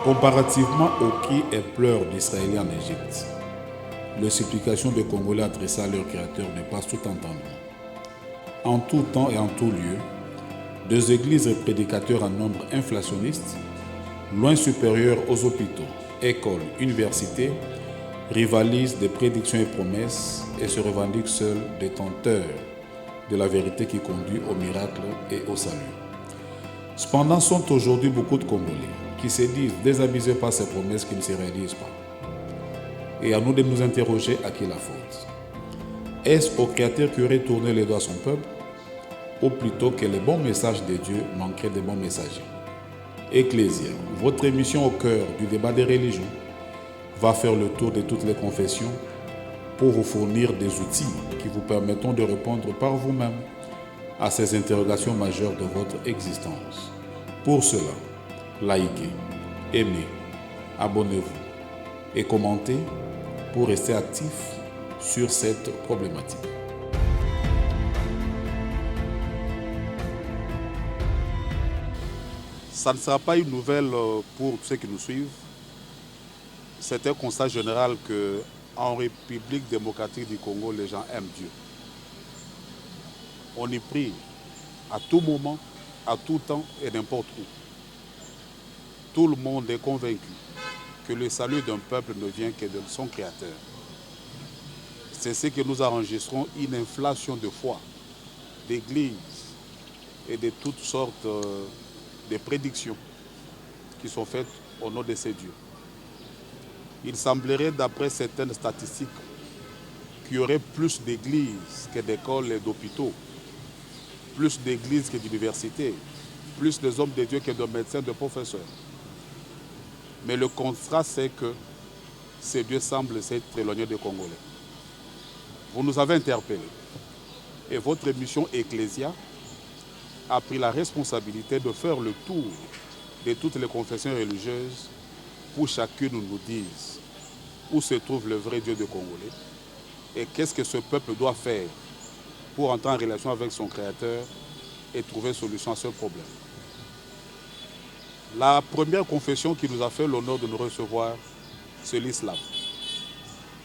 Comparativement aux cris et pleurs d'Israéliens en Égypte, les supplications des Congolais adressées à leur Créateur dépassent tout entendement. En tout temps et en tout lieu, des églises et prédicateurs en nombre inflationniste, loin supérieurs aux hôpitaux, écoles, universités, rivalisent des prédictions et promesses et se revendiquent seuls détenteurs de la vérité qui conduit au miracle et au salut. Cependant, sont aujourd'hui beaucoup de Congolais qui se disent désabusés par ces promesses qui ne se réalisent pas. Et à nous de nous interroger à qui la faute. Est-ce au Créateur qui aurait tourné les doigts à son peuple, ou plutôt que les bons messages de Dieu manqueraient de bons messagers? Ecclésia, votre émission au cœur du débat des religions, va faire le tour de toutes les confessions pour vous fournir des outils qui vous permettront de répondre par vous-même à ces interrogations majeures de votre existence. Pour cela, likez, aimez, abonnez-vous et commentez pour rester actif sur cette problématique. Ça ne sera pas une nouvelle pour ceux qui nous suivent. C'est un constat général qu'en République démocratique du Congo, les gens aiment Dieu. On y prie à tout moment, à tout temps et n'importe où. Tout le monde est convaincu que le salut d'un peuple ne vient que de son Créateur. C'est ce que nous enregistrons, une inflation de foi, d'églises et de toutes sortes de prédictions qui sont faites au nom de ces dieux. Il semblerait, d'après certaines statistiques, qu'il y aurait plus d'églises que d'écoles et d'hôpitaux, plus d'églises que d'universités, plus de hommes de Dieu que de médecins, de professeurs. Mais le contrat, c'est que ces dieux semblent s'être éloignés des Congolais. Vous nous avez interpellés. Et votre émission Ecclésia a pris la responsabilité de faire le tour de toutes les confessions religieuses pour chacune nous dise où se trouve le vrai Dieu des Congolais et qu'est-ce que ce peuple doit faire pour entrer en relation avec son Créateur et trouver solution à ce problème. La première confession qui nous a fait l'honneur de nous recevoir, c'est l'islam.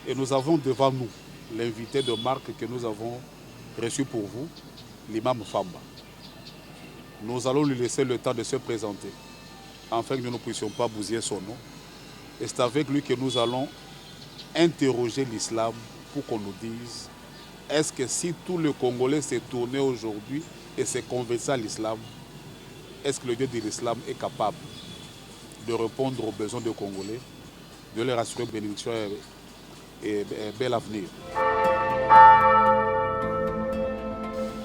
Et nous avons devant nous l'invité de marque que nous avons reçu pour vous, l'imam Famba. Nous allons lui laisser le temps de se présenter, afin que nous ne puissions pas bousiller son nom. Et c'est avec lui que nous allons interroger l'islam pour qu'on nous dise, est-ce que si tout le Congolais s'est tourné aujourd'hui et s'est converti à l'islam, est-ce que le Dieu de l'islam est capable de répondre aux besoins des Congolais, de leur assurer bénédiction et bel avenir?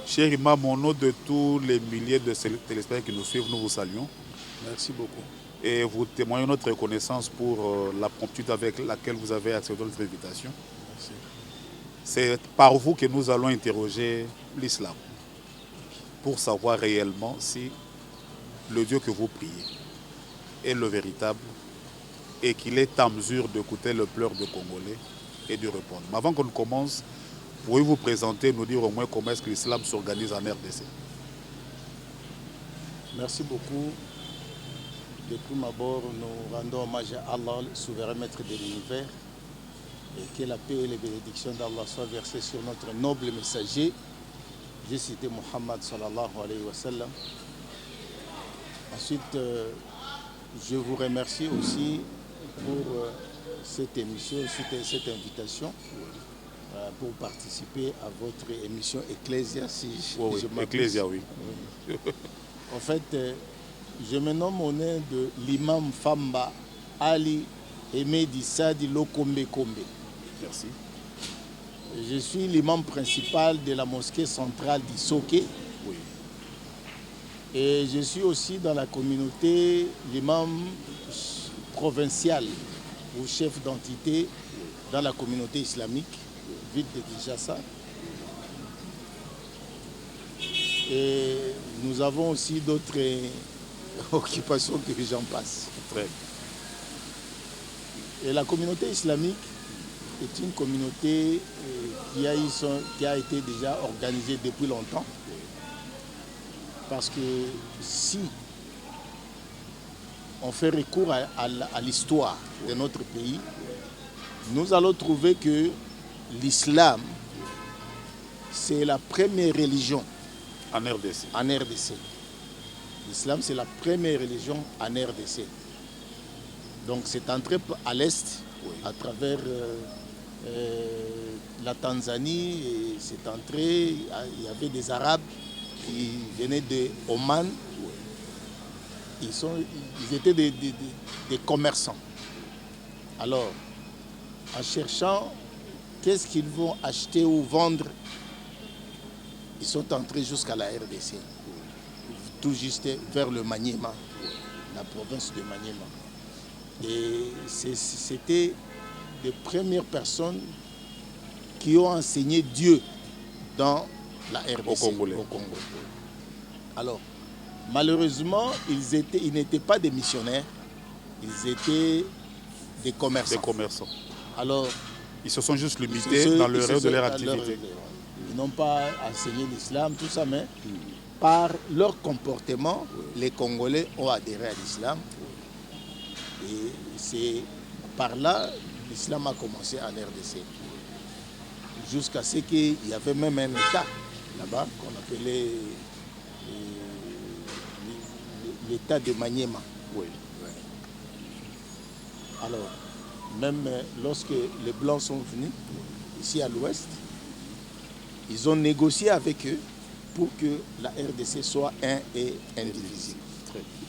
Cher imam, au nom de tous les milliers de téléspectateurs qui nous suivent, nous vous saluons. Merci beaucoup. Et vous témoignons notre reconnaissance pour la promptitude avec laquelle vous avez accepté notre invitation. Merci. C'est par vous que nous allons interroger l'islam pour savoir réellement si le Dieu que vous priez est le véritable et qu'il est en mesure d'écouter le pleur des Congolais et de répondre. Mais avant qu'on commence, pouvez-vous vous présenter, nous dire au moins comment est-ce que l'islam s'organise en RDC? Merci beaucoup. De prime abord, nous rendons hommage à Allah, le souverain maître de l'univers, et que la paix et les bénédictions d'Allah soient versées sur notre noble messager. J'ai cité Muhammad sallallahu alayhi wa sallam. Ensuite, je vous remercie aussi pour cette émission, cette invitation pour participer à votre émission Ecclésia. Si oui, je Ecclésia, oui. En fait, je me nomme au nom de l'imam Famba Ali Emedi Sadi Lokombe Kombe. Merci. Je suis l'imam principal de la mosquée centrale d'Issoké. Oui. Et je suis aussi dans la communauté l'imam provincial ou chef d'entité dans la communauté islamique, ville de Kinshasa. Et nous avons aussi d'autres occupations que j'en passe. Très bien. Et la communauté islamique est une communauté qui a été déjà organisée depuis longtemps. Parce que si on fait recours à l'histoire de notre pays, nous allons trouver que l'islam, c'est la première religion En RDC. en RDC. L'islam, c'est la première religion en RDC. Donc c'est entré à l'Est, à travers la Tanzanie, et c'est entré, il y avait des Arabes qui venaient de Oman. Ils étaient des commerçants. Alors, en cherchant qu'est-ce qu'ils vont acheter ou vendre, ils sont entrés jusqu'à la RDC, tout juste vers le Maniema, la province de Maniema. Et c'était les premières personnes qui ont enseigné Dieu dans la RDC, Au Congo. Alors, malheureusement, ils n'étaient pas des missionnaires, ils étaient des commerçants. Des commerçants. Alors, ils se sont juste limités dans le rêve de leur activité. Ils n'ont pas enseigné l'islam, tout ça, mais par leur comportement, les Congolais ont adhéré à l'islam. Et c'est par là que l'islam a commencé en RDC. Jusqu'à ce qu'il y avait même un État là-bas qu'on appelait l'État de Maniema. Oui. Alors, même lorsque les Blancs sont venus ici à l'Ouest, ils ont négocié avec eux pour que la RDC soit un et indivisible. Très bien.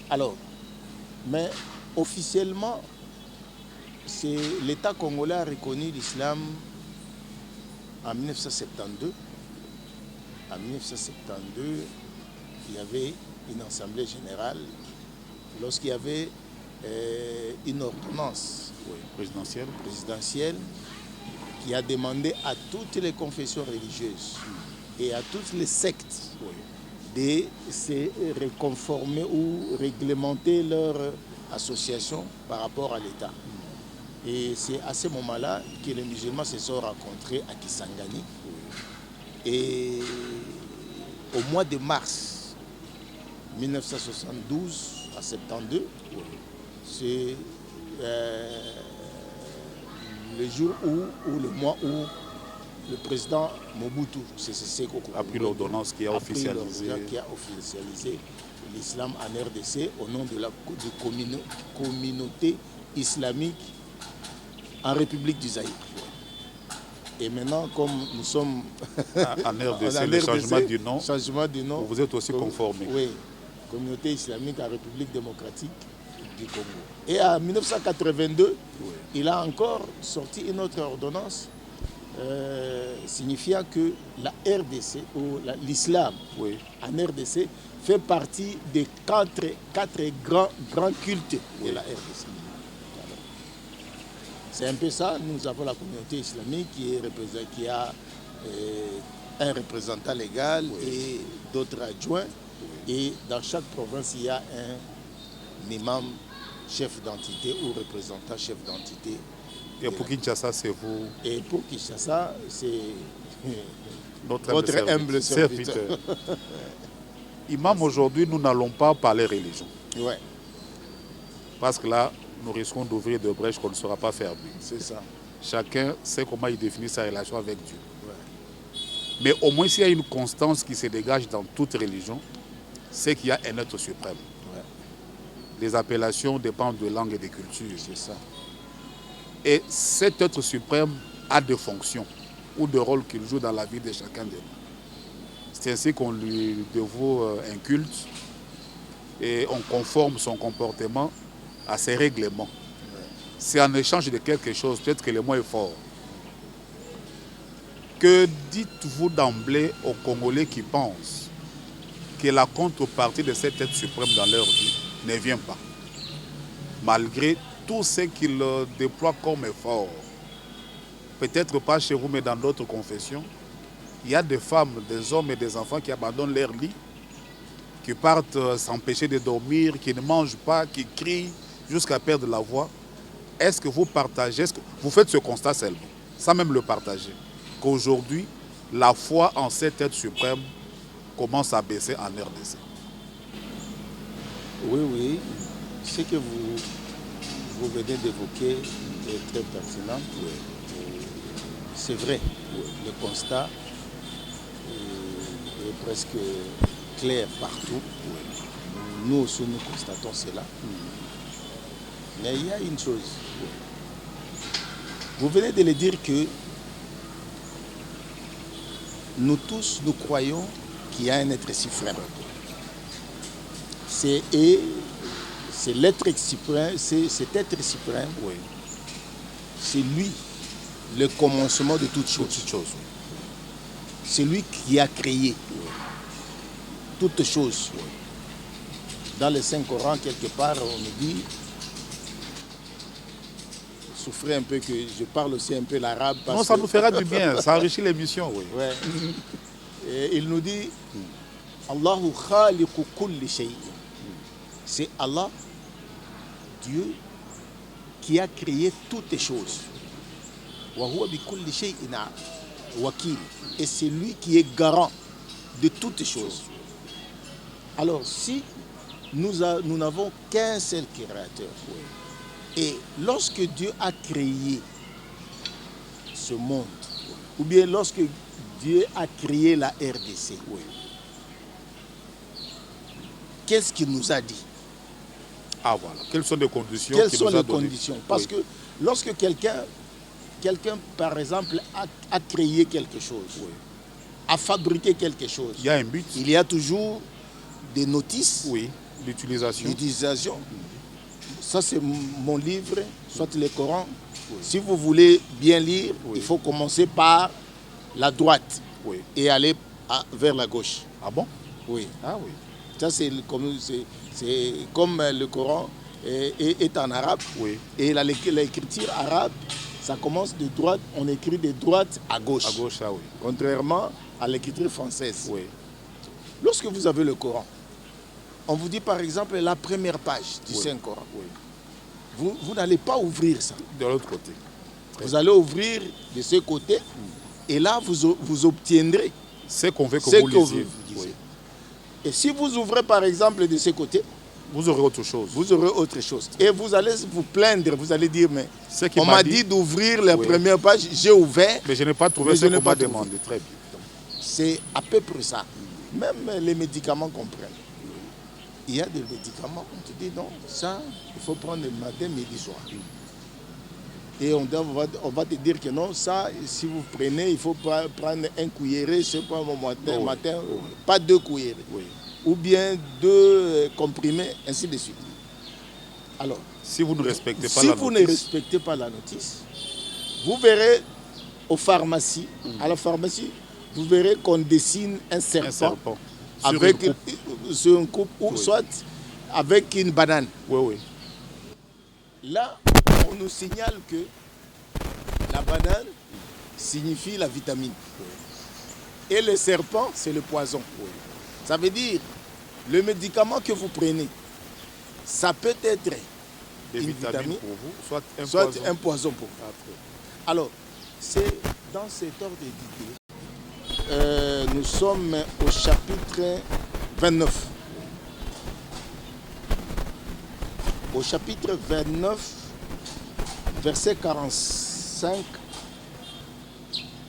Alors, mais officiellement, l'État congolais a reconnu l'islam en 1972. En 1972, il y avait une assemblée générale lorsqu'il y avait une ordonnance présidentielle qui a demandé à toutes les confessions religieuses et à toutes les sectes de se reconformer ou réglementer leur association par rapport à l'État. Et c'est à ce moment-là que les musulmans se sont rencontrés à Kisangani. Et au mois de mars 1972 à 72, c'est le jour ou le mois où le président Mobutu a pris l'ordonnance qui a officialisé l'islam en RDC au nom de la communauté islamique en République du Zaïre. Et maintenant, comme nous sommes en RDC, le changement du nom, vous êtes aussi conformé. Oui, communauté islamique en République démocratique du Congo. Et en 1982, il a encore sorti une autre ordonnance signifiant que la RDC ou l'islam en RDC fait partie des quatre grands cultes de la RDC. C'est un peu ça. Nous avons la communauté islamique qui a un représentant légal et d'autres adjoints. Et dans chaque province, il y a un imam chef d'entité ou représentant chef d'entité. Et pour Kinshasa, c'est vous? Et pour Kinshasa, c'est votre humble serviteur. Imam, aujourd'hui, nous n'allons pas parler religion. Ouais. Parce que là, nous risquons d'ouvrir des brèches qu'on ne saura pas fermer. C'est ça. Chacun sait comment il définit sa relation avec Dieu. Ouais. Mais au moins, s'il y a une constance qui se dégage dans toute religion, c'est qu'il y a un être suprême. Ouais. Les appellations dépendent de langue et de culture. C'est ça. Et cet être suprême a des fonctions ou des rôles qu'il joue dans la vie de chacun de nous. C'est ainsi qu'on lui dévoue un culte et on conforme son comportement à ses règlements. C'est en échange de quelque chose, peut-être que le mot est fort. Que dites-vous d'emblée aux Congolais qui pensent que la contrepartie de cet être suprême dans leur vie ne vient pas, malgré tout ce qu'ils déploient comme effort? Peut-être pas chez vous, mais dans d'autres confessions, il y a des femmes, des hommes et des enfants qui abandonnent leur lit, qui partent s'empêcher de dormir, qui ne mangent pas, qui crient jusqu'à perdre la voix. Est-ce que vous partagez, est-ce que vous faites ce constat seulement, sans même le partager, qu'aujourd'hui, la foi en cet être suprême commence à baisser en RDC? Oui, oui. Ce que vous venez d'évoquer est très pertinent. Oui. C'est vrai. Oui. Le constat est presque clair partout. Oui. Nous aussi, nous constatons cela. Mais il y a une chose. Vous venez de le dire que nous tous, nous croyons qu'il y a un être suprême. C'est l'être suprême, c'est cet être suprême, Oui. c'est lui, le commencement de toutes choses. Oui. C'est lui qui a créé toutes choses. Oui. Dans le Saint-Coran, quelque part, on nous dit, souffrez un peu que je parle aussi un peu l'arabe. Non, ça nous fera du bien, ça enrichit l'émission. Oui. Ouais. Et il nous dit, Allahu khaliqu kulli shay'in. C'est Allah, Dieu, qui a créé toutes les choses. Wa huwa bi kulli shay'in wakil. Et c'est lui qui est garant de toutes les choses. Alors, si nous n'avons qu'un seul créateur, et lorsque Dieu a créé ce monde, ou bien lorsque Dieu a créé la RDC, qu'est-ce qu'il nous a dit? Ah voilà, quelles sont les conditions? Quelles sont les conditions? Parce que lorsque quelqu'un, par exemple, a créé quelque chose, a fabriqué quelque chose, il y a un but. Il y a toujours des notices. Oui, l'utilisation. Ça, c'est mon livre, soit le Coran. Si vous voulez bien lire, il faut commencer par la droite et aller vers la gauche. Ah bon? Oui. Ah oui. Ça, c'est comme le Coran est en arabe. Oui. Et l'écriture arabe, ça commence de droite, on écrit de droite à gauche. À gauche, ah oui. Contrairement à l'écriture française. Oui. Lorsque vous avez le Coran, on vous dit par exemple la première page du Saint-Coran. Oui. Vous n'allez pas ouvrir ça. De l'autre côté. Vous allez ouvrir de ce côté et là vous obtiendrez ce qu'on veut que vous lisiez. Oui. Et si vous ouvrez par exemple de ce côté, vous aurez autre chose. Vous aurez autre chose. Et vous allez vous plaindre, vous allez dire, mais on m'a dit d'ouvrir la première page, j'ai ouvert. Mais je n'ai pas trouvé ce qu'on m'a demandé. Très bien. C'est à peu près ça. Même les médicaments comprennent. Il y a des médicaments, on te dit non, ça, il faut prendre le matin, midi, soir. Et on va te dire que non, ça, si vous prenez, il faut prendre un cuilleré, c'est pas au matin, pas 2 cuillerées. Ou bien 2 comprimés, ainsi de suite. Alors, si vous ne respectez pas ne respectez pas la notice, vous verrez aux pharmacies, à la pharmacie, vous verrez qu'on dessine un serpent sur une coupe ou soit avec une banane. Oui. Là, on nous signale que la banane signifie la vitamine. Et le serpent, c'est le poison. Ça veut dire, le médicament que vous prenez, ça peut être une vitamine pour vous, soit un poison pour vous. Alors, c'est dans cet ordre d'idée. Nous sommes au chapitre 29. Au chapitre 29, verset 45,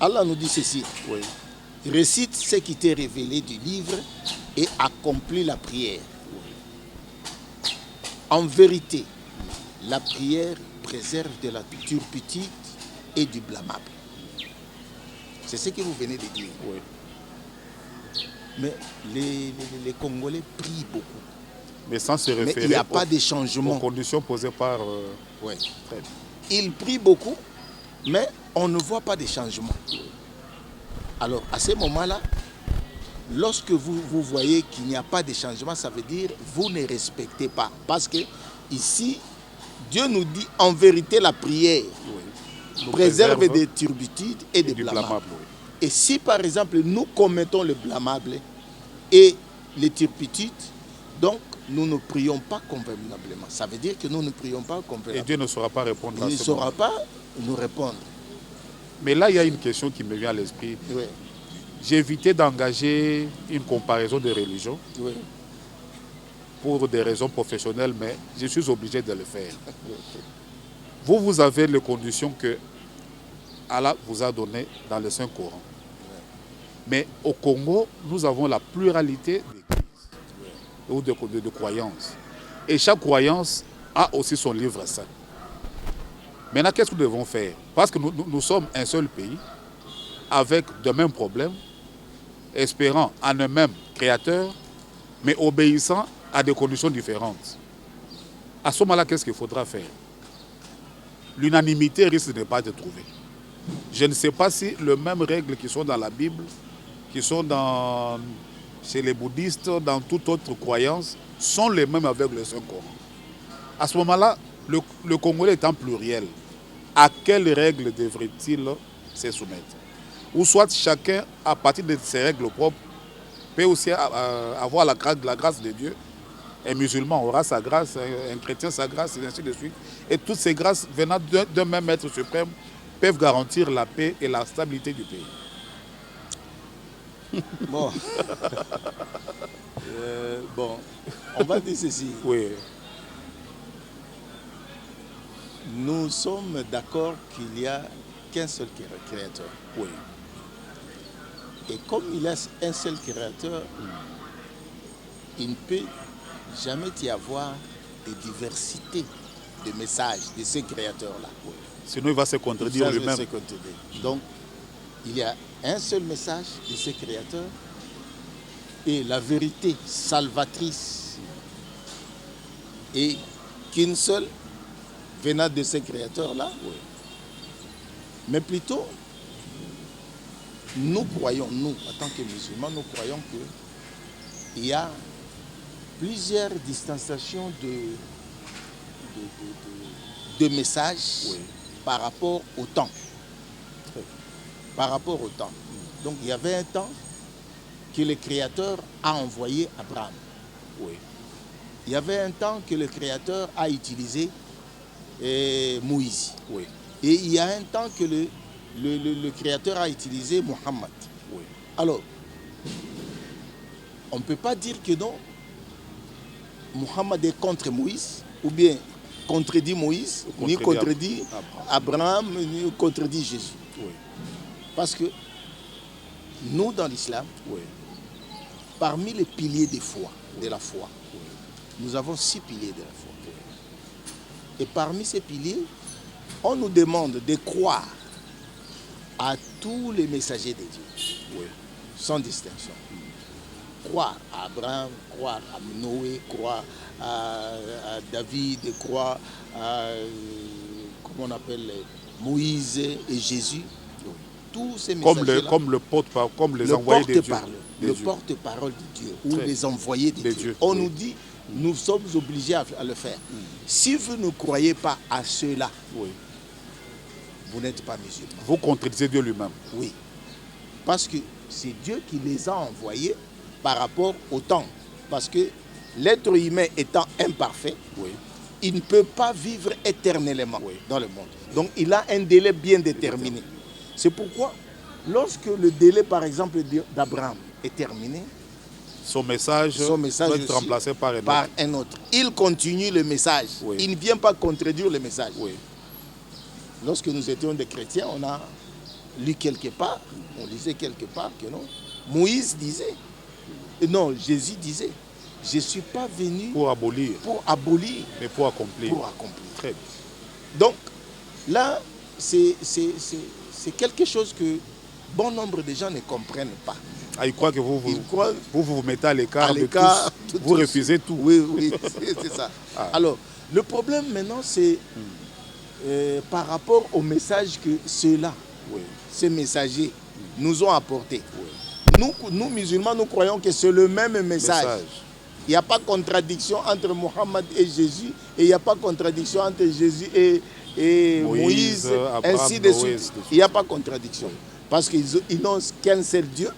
Allah nous dit ceci. Récite ce qui t'est révélé du livre et accomplis la prière. En vérité, la prière préserve de la turpitude et du blâmable. C'est ce que vous venez de dire. Mais les Congolais prient beaucoup. Mais sans se référer il n'y a pas de changement. Aux conditions posées par... Ils prient beaucoup, mais on ne voit pas de changement. Alors, à ce moment-là, lorsque vous voyez qu'il n'y a pas de changement, ça veut dire que vous ne respectez pas. Parce que ici, Dieu nous dit en vérité la prière préserve des turpitudes et des blâmables. Et si par exemple nous commettons le blâmable et les turpitudes, donc nous ne prions pas convenablement. Ça veut dire que nous ne prions pas convenablement. Et Dieu ne saura pas répondre à ça. Il ne saura pas nous répondre. Mais là, il y a une question qui me vient à l'esprit. J'ai évité d'engager une comparaison de religion. pour des raisons professionnelles, mais je suis obligé de le faire. Vous avez les conditions que Allah vous a données dans le Saint-Coran. Mais au Congo, nous avons la pluralité d'églises ou de croyances. Et chaque croyance a aussi son livre saint. Maintenant, qu'est-ce que nous devons faire? Parce que nous sommes un seul pays, avec de mêmes problèmes, espérant en un même créateur, mais obéissant à des conditions différentes. À ce moment-là, qu'est-ce qu'il faudra faire? L'unanimité risque de ne pas être trouvée. Je ne sais pas si les mêmes règles qui sont dans la Bible, qui sont chez les bouddhistes, dans toute autre croyance, sont les mêmes avec le Saint-Coran. À ce moment-là, le Congolais étant pluriel, à quelles règles devrait-il se soumettre? Ou soit chacun, à partir de ses règles propres, peut aussi avoir la grâce de Dieu. Un musulman aura sa grâce, un chrétien sa grâce, et ainsi de suite. Et toutes ces grâces venant d'un même être suprême peuvent garantir la paix et la stabilité du pays. Bon. Bon, on va dire ceci. Oui. Nous sommes d'accord qu'il n'y a qu'un seul créateur. Oui. Et comme il y a un seul créateur, il ne peut jamais y avoir de diversité de messages de ce créateur-là. Oui. Sinon, il va se contredire lui-même. Donc, il y a un seul message de ce créateur et la vérité salvatrice est qu'une seule venant de ce créateur-là. Oui. Mais plutôt, nous croyons, nous, en tant que musulmans, nous croyons qu'il y a plusieurs distanciations de messages Oui. par rapport au temps. Par rapport au temps. Donc il y avait un temps que le Créateur a envoyé Abraham. Oui. Il y avait un temps que le Créateur a utilisé Moïse. Oui. Et il y a un temps que le Créateur a utilisé Mohammed. Oui. Alors, on ne peut pas dire que non, Mohammed est contre Moïse, ou bien contredit Moïse, ni contredit Abraham, ni contredit Jésus. Oui. Parce que nous, dans l'islam, Oui. parmi les piliers de la foi, Oui. nous avons 6 piliers de la foi. Et parmi ces piliers, on nous demande de croire à tous les messagers de Dieu, Oui. sans distinction. Croire à Abraham, croire à Noé, croire à David, croire à, comment on appelle, Moïse et Jésus. Tous ces messagers-là, comme les envoyés de Dieu. Le porte-parole de Dieu, ou les envoyés de Dieu. On nous dit, nous sommes obligés à le faire. Si vous ne croyez pas à ceux-là, vous n'êtes pas musulman. Vous contredisez Dieu lui-même. Oui. Parce que c'est Dieu qui les a envoyés par rapport au temps. Parce que l'être humain étant imparfait, il ne peut pas vivre éternellement dans le monde. Donc il a un délai bien déterminé. C'est pourquoi, lorsque le délai, par exemple, d'Abraham est terminé, son message doit être remplacé par un autre. Il continue le message. Il ne vient pas contredire le message. Lorsque nous étions des chrétiens, on a lu quelque part, on lisait quelque part que non, Moïse disait, non, Jésus disait, je ne suis pas venu pour abolir, mais pour accomplir. Très bien. Donc, là, c'est quelque chose que bon nombre de gens ne comprennent pas. Ah, ils croient que vous mettez à l'écart de tous, vous refusez tout. Oui, c'est ça. Alors, le problème maintenant, c'est par rapport au message que ceux-là, ces messagers, nous ont apporté. Nous, musulmans, nous croyons que c'est le même message. Il n'y a pas de contradiction entre Mohammed et Jésus, et il n'y a pas de contradiction entre Jésus et Moïse, Abraham, ainsi de suite. Il n'y a pas de contradiction. Parce qu'ils n'ont qu'un seul Dieu,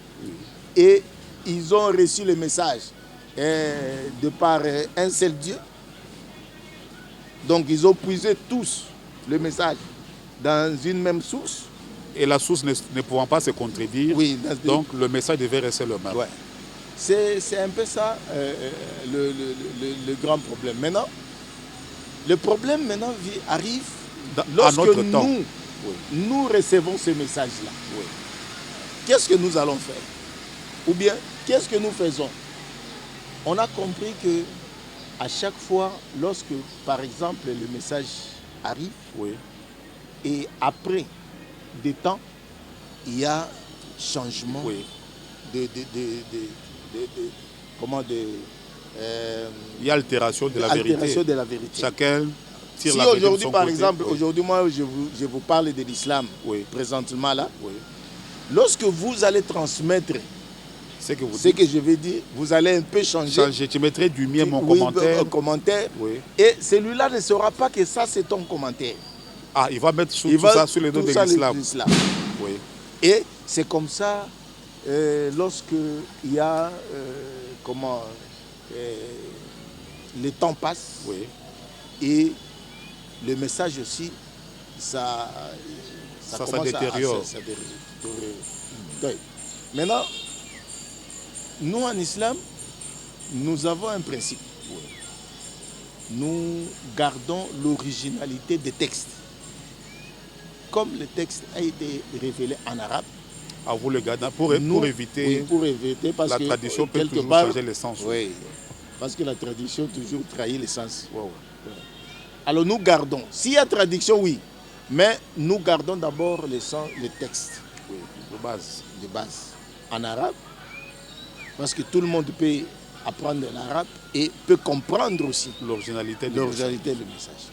et ils ont reçu le message de par un seul Dieu. Donc ils ont puisé tous le message dans une même source. Et la source ne pouvant pas se contredire, donc le message devait rester le même. C'est un peu ça le grand problème. Maintenant, le problème arrive lorsque nous recevons ce message-là. Oui. Qu'est-ce que nous allons faire? Ou bien, qu'est-ce que nous faisons? On a compris que à chaque fois, lorsque, par exemple, le message arrive, oui, et après des temps, il y a changement oui, il y a altération de la vérité. Chacun tire si la vérité de aujourd'hui, son par côté. exemple, Oui. aujourd'hui, moi, je vous parle de l'islam, Oui. présentement là, Oui. lorsque vous allez transmettre Ce que je vais dire, vous allez un peu changer. Tu mettrais du mien mon commentaire. Oui. Et celui-là ne saura pas que ça, c'est ton commentaire. Ah, il va mettre tout ça sur le dos de l'islam. Oui. Et c'est comme ça, lorsque il y a, le temps passe, oui, et le message aussi, ça détériore. Maintenant, nous en islam, nous avons un principe. Oui. Nous gardons l'originalité des textes. Comme le texte a été révélé en arabe, à vous le gardez pour éviter parce la que tradition peut toujours changer le sens. Oui, parce que la tradition toujours trahit le sens. Ouais. Alors nous gardons. S'il y a tradition, oui, mais nous gardons d'abord le texte. Oui, de base. En arabe, parce que tout le monde peut apprendre l'arabe et peut comprendre aussi l'originalité du message.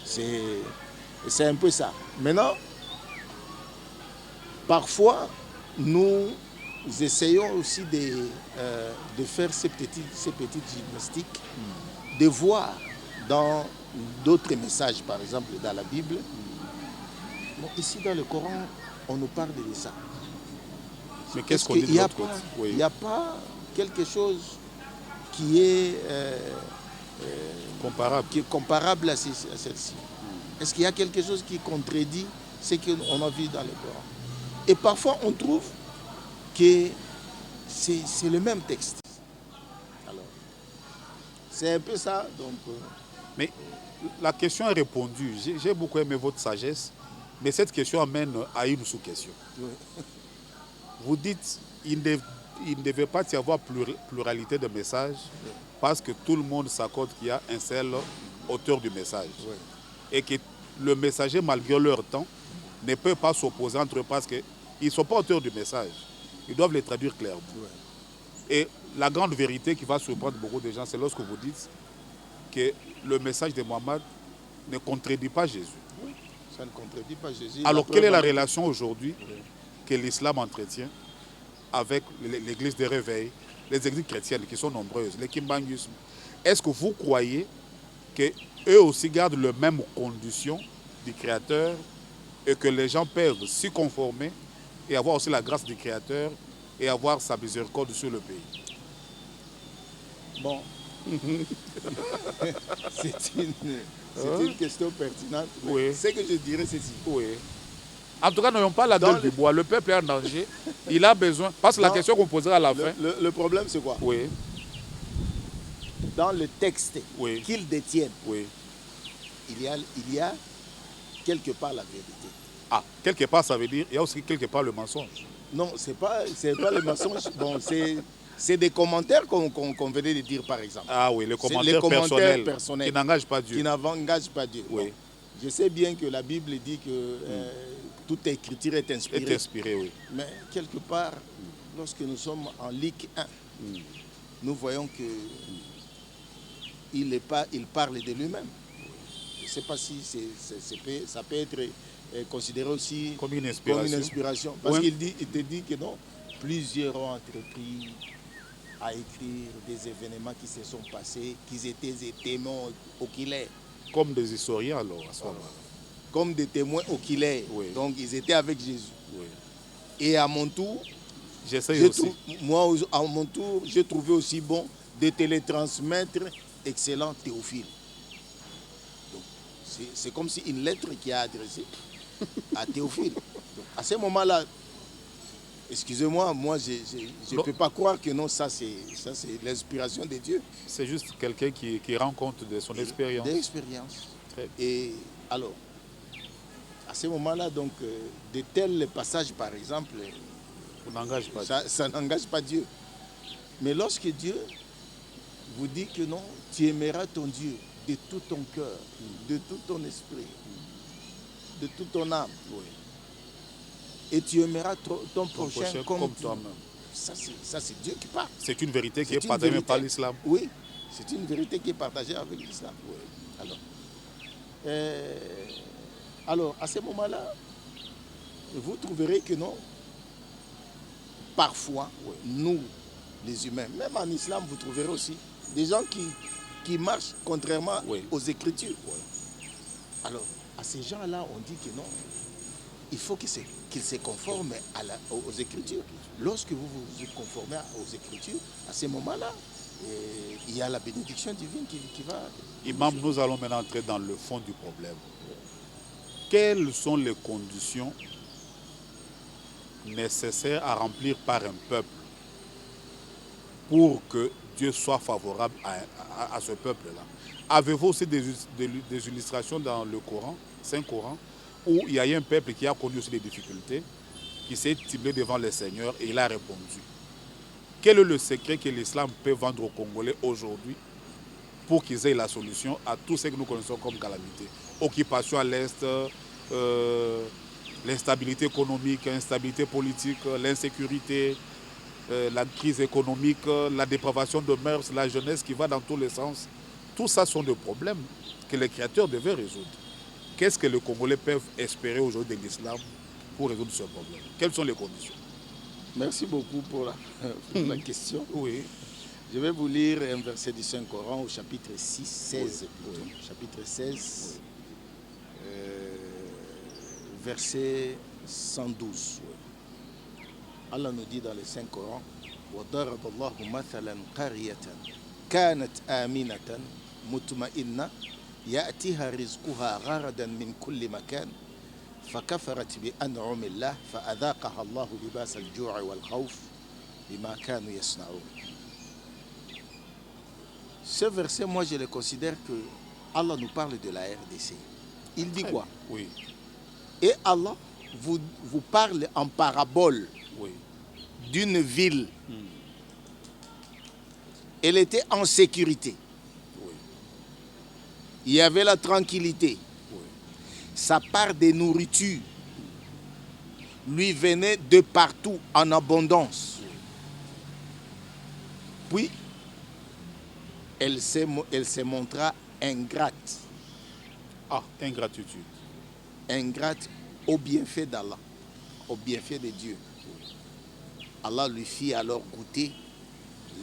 C'est un peu ça. Maintenant, parfois, nous essayons aussi de faire ces petites gymnastiques, de voir dans d'autres messages, par exemple dans la Bible. Bon, ici dans le Coran, on nous parle de ça. Mais qu'est-ce qu'on dit de l'autre côté? Il n'y a pas quelque chose qui est comparable à celle-ci. Est-ce qu'il y a quelque chose qui contredit ce qu'on a vu dans le Coran? Et parfois, on trouve que c'est le même texte. Alors, c'est un peu ça. Donc, Mais la question est répondue. J'ai beaucoup aimé votre sagesse, mais cette question amène à une sous-question. Oui. Vous dites qu'il ne devait pas y avoir pluralité de messages parce que tout le monde s'accorde qu'il y a un seul auteur du message. Oui. Et que le messager, malgré leur temps, ne peut pas s'opposer entre eux parce qu'ils ne sont pas auteurs du message. Ils doivent les traduire clairement. Oui. Et la grande vérité qui va surprendre beaucoup de gens, c'est lorsque vous dites que le message de Mohammed ne contredit pas Jésus. Oui, ça ne contredit pas Jésus. Alors, quelle est la relation aujourd'hui que l'islam entretient avec l'église des réveils, les églises chrétiennes qui sont nombreuses, les Kimbangus? Est-ce que vous croyez qu'eux aussi gardent les mêmes conditions du Créateur et que les gens peuvent s'y conformer et avoir aussi la grâce du Créateur et avoir sa miséricorde sur le pays? Bon, c'est une question pertinente. Oui. Ce que je dirais, c'est ceci. Oui. En tout cas, n'ayons pas la gueule du bois. Le peuple est en danger. Il a besoin. Parce que la question qu'on posera à la fin. Le problème, c'est quoi? Oui. Dans le texte qu'ils détiennent, il y a quelque part la vérité. Ah, quelque part, ça veut dire il y a aussi quelque part le mensonge. Non, c'est pas le mensonge. Bon, c'est des commentaires qu'on venait de dire, par exemple. Ah oui, les commentaires personnels qui n'engagent pas Dieu. Qui n'engagent pas Dieu. Oui. Bon, je sais bien que la Bible dit que toute écriture est inspirée. Est inspirée, oui. Mais quelque part, lorsque nous sommes en Luc 1, nous voyons que il parle de lui-même. Je ne sais pas si ça peut être considéré aussi comme une inspiration. Parce qu'il te dit que non, plusieurs ont entrepris à écrire des événements qui se sont passés, qu'ils étaient des témoins oculaires. Comme des historiens alors, à ce moment-là. Comme des témoins oculaires. Oui. Donc ils étaient avec Jésus. Oui. Et à mon tour, moi, à mon tour, j'ai trouvé aussi bon de télétransmettre excellent Théophile. Donc c'est comme si une lettre qui a adressée à Théophile. Donc, à ce moment-là, Excusez-moi, moi je ne peux pas croire que non, ça c'est l'inspiration de Dieu. C'est juste quelqu'un qui rend compte de son expérience. D'expérience. Et alors, à ce moment-là, donc, de tels passages, par exemple, ça n'engage pas Dieu. Mais lorsque Dieu vous dit que non, tu aimeras ton Dieu de tout ton cœur, de tout ton esprit, de toute ton âme, et tu aimeras ton prochain comme toi-même. Ça, c'est Dieu qui parle. C'est une vérité qui est partagée par l'islam. Oui, c'est une vérité qui est partagée avec l'islam. Oui. Alors, à ce moment-là, vous trouverez que non, parfois, nous, les humains, même en islam, vous trouverez aussi des gens qui marchent contrairement aux Écritures. Alors, à ces gens-là, on dit que non, il faut qu'ils se conforment aux Écritures. Lorsque vous vous conformez aux Écritures, à ce moment-là, il y a la bénédiction divine qui va... Imam, nous allons maintenant entrer dans le fond du problème. Quelles sont les conditions nécessaires à remplir par un peuple pour que Dieu soit favorable à ce peuple-là? Avez-vous aussi des illustrations dans le Coran, Saint-Coran, où il y a eu un peuple qui a connu aussi des difficultés, qui s'est tiblé devant le Seigneur et il a répondu? Quel est le secret que l'islam peut vendre aux Congolais aujourd'hui pour qu'ils aient la solution à tout ce que nous connaissons comme calamité? Occupation à l'Est, l'instabilité économique, l'instabilité politique, l'insécurité, la crise économique, la dépravation de mœurs, la jeunesse qui va dans tous les sens. Tout ça sont des problèmes que les créateurs devaient résoudre. Qu'est-ce que les Congolais peuvent espérer aujourd'hui de l'islam pour résoudre ce problème? Quelles sont les conditions? Merci beaucoup pour la question. Oui. Je vais vous lire un verset du Saint-Coran au chapitre 6, 16 plutôt. Chapitre 16, verset 112. Allah nous dit dans le Saint-Coran: وَضَرَبَ اللَّهُ مَثَلًا قَرْيَةً كَانَتْ آمِنَةً مُطْمَئِنَّةً يَأْتِيهَا رِزْقُهَا غَرَدًا مِنْ كُلِّ مَكَانٍ فكفرت بأنعم الله فأذاقها الله لباس الجوع والخوف بما كانوا يصنعون. Ce verset, moi je le considère que Allah nous parle de la RDC. Il dit quoi? Oui. Et Allah vous parle en parabole d'une ville. Elle était en sécurité. Il y avait la tranquillité. Sa part de nourriture lui venait de partout en abondance. Puis, elle se montra ingrate. Ah, ingratitude. Ingrate au bienfait d'Allah, au bienfait de Dieu. Allah lui fit alors goûter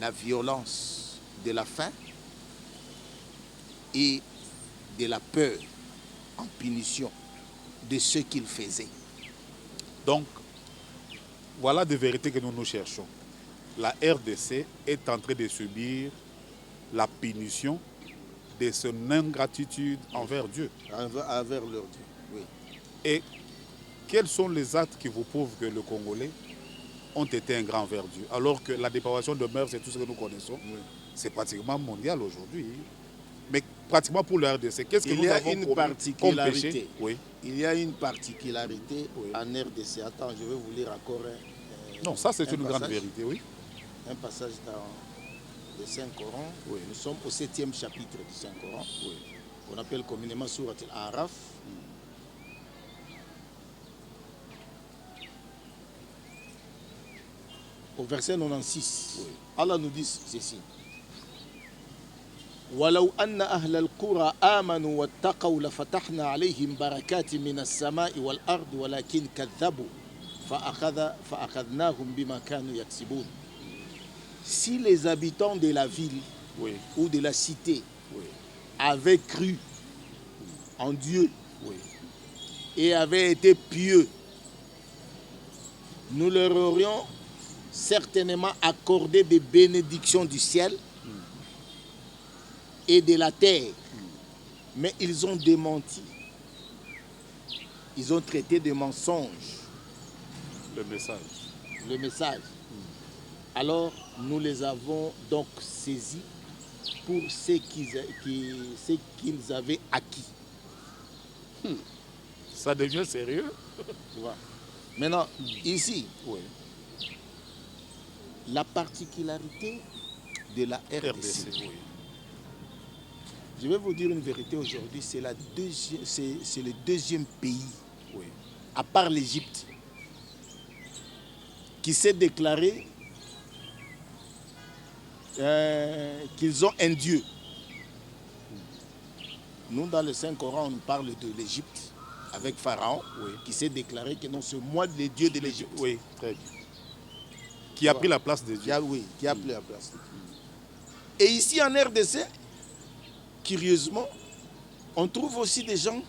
la violence de la faim et de la peur en punition de ce qu'il faisait. Donc, voilà des vérités que nous cherchons. La RDC est en train de subir la punition de son ingratitude envers Dieu. Envers leur Dieu, oui. Et quels sont les actes qui vous prouvent que les Congolais ont été ingrats envers Dieu, alors que la dépravation de mœurs, c'est tout ce que nous connaissons, c'est pratiquement mondial aujourd'hui. Mais pratiquement pour le RDC, qu'est-ce que nous avons comme péché? Il y a une particularité en RDC. Attends, je vais vous lire encore non, ça c'est une grande vérité, oui. Un passage dans le Saint-Coran. Nous sommes au 7e chapitre du Saint-Coran. On appelle communément Surat al-Araf. Au verset 96, Allah nous dit ceci: ولو أن أهل القرى آمنوا واتقوا لفتحنا عليهم بركات من السماء والأرض ولكن كذبوا فأخذناهم بما كانوا يكسبون. Si les habitants de la ville ou de la cité avaient cru en Dieu et avaient été pieux, nous leur aurions certainement accordé des bénédictions du ciel et de la terre. Mais ils ont démenti. Ils ont traité de mensonge le message. le message, alors nous les avons donc saisis pour ce qu'ils avaient acquis. Ça devient sérieux. Tu vois. Maintenant, ici, Oui. la particularité de la RDC. Oui. Je vais vous dire une vérité aujourd'hui, c'est le deuxième pays, Oui. à part l'Égypte, qui s'est déclaré qu'ils ont un Dieu. Nous, dans le Saint-Coran, on parle de l'Égypte, avec Pharaon, Oui. qui s'est déclaré que non, c'est moi le Dieu de l'Égypte. Oui, très bien. Qui a pris la place de Dieu. Qui a pris la place de Dieu. Et ici, en RDC, curieusement, on trouve aussi des gens